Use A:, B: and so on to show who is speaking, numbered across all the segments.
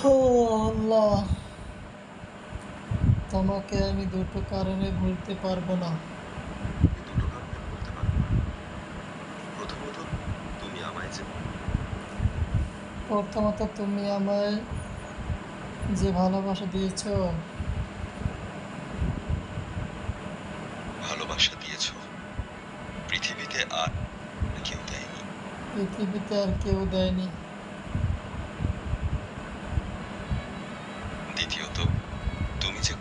A: ও আল্লাহ, তোমাকে আমি দুটো কারণে ভুলতে পারবো না।
B: আমি দুটো কারণে ভুলতে পারবো না। প্রথমত, তুমি আমায় যে
A: প্রথমত, তুমি আমায় যে ভালোবাসা দিয়েছো,
B: ভালোবাসা দিয়েছো, পৃথিবীতে আর কেউ দেয়নি।
A: পৃথিবীতে আর কেউ দেয়নি।
B: দ্বিতীয়ত, তুমি যে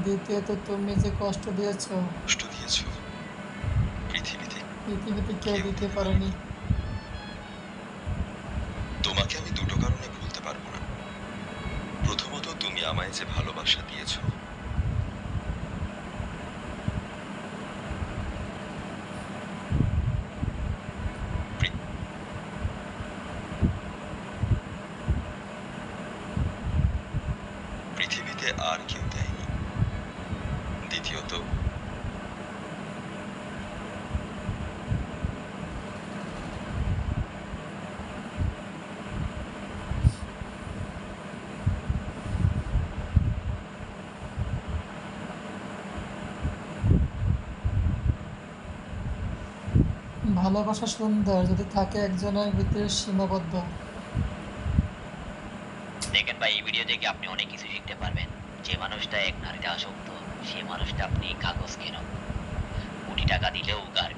A: দ্বিতীয়ত, তুমি যে কষ্ট দিয়েছো,
B: কষ্ট দিয়েছো, পৃথিবীতে
A: পৃথিবীতে কেউ
B: কেউ
A: দিতে
B: দিতে
A: পারেনি।
B: পারেনি। তোমাকে আমি দুটো কারণে ভুলতে পারবো না। প্রথমত, তুমি আমায় যে ভালোবাসা দিয়েছো, পৃ- পৃথিবীতে আর কেউ দেয়নি। দ্বিতীয়ত,
A: ভালোবাসা সুন্দর যদি থাকে একজনের ভিতরে সীমাবদ্ধ।
C: দেখেন ভাই, এই ভিডিও থেকে আপনি অনেক কিছু শিখতে পারবেন। যে মানুষটা এক নারীতে আসক্ত, সেই মানুষটা আপনি কাগজ কেন, কোটি টাকা দিলেও গার্ড।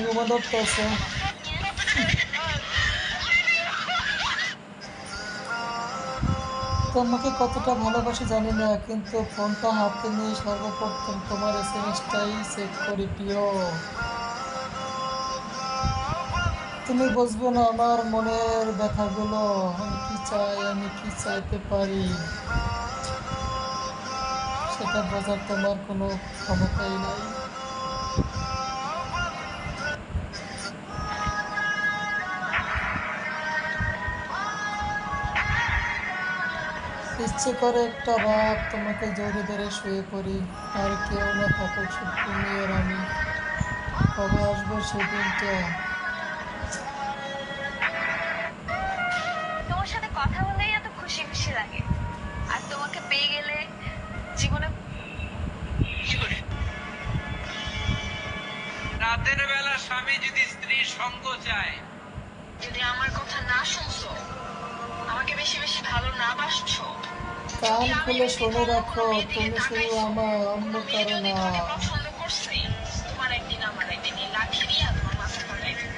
A: রুমা ধরতেছে। তোমাকে কতটা ভালোবাসি জানি না, কিন্তু ফোনটা হাতে নিয়ে সর্বপ্রথম তোমার এসএমএসটাই চেক করি প্রিয়। তুমি বুঝবে না আমার মনের ব্যথাগুলো। আমি কি চাই, আমি কি চাইতে পারি, সেটা বোঝার তোমার কোনো ক্ষমতাই নাই। ইচ্ছে করে একটা রাত তোমাকে জড়িয়ে ধরে শুয়ে পড়ি, আর কেউ না থাকুক, শুধু তুমি আর আমি। কবে আসবে সেদিনটা?
D: তোমার সাথে কথা বলেই এত খুশি খুশি লাগে, আর তোমাকে পেয়ে গেলে জীবনে
E: রাতের বেলা স্বামী যদি স্ত্রীর সঙ্গ চায়,
D: যদি আমার কথা না শুনছো, আমাকে বেশি বেশি ভালো না বাসছো,
A: কান
D: যদি আমি
A: খুলে
D: এমনি
A: শুনে
D: অন্য
A: রাখো,
D: কোনো মেয়ে দিকে
A: তুমি শুধু
D: তাকাইছো,
A: আমার, অন্য
D: কোনো মেয়ে
A: কারো
D: যদি
A: না।
D: তোমাকে পছন্দ করছে, তোমার একদিন আমার একদিন এই লাঠি দিয়া তোমার মাথা ফাটাই দেব।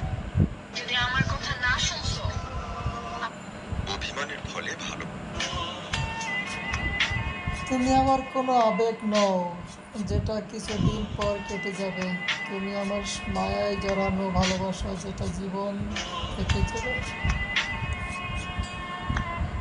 D: যদি আমার কথা না শুনছো,
B: অভিমানের ফলে ভালো
A: তুমি আমার কোনো আবেগ নও, যেটা কিছুদিন পর কেটে যাবে। তুমি আমার মায়ায় জড়ানো ভালোবাসা, যেটা জীবন থেকে যাবে।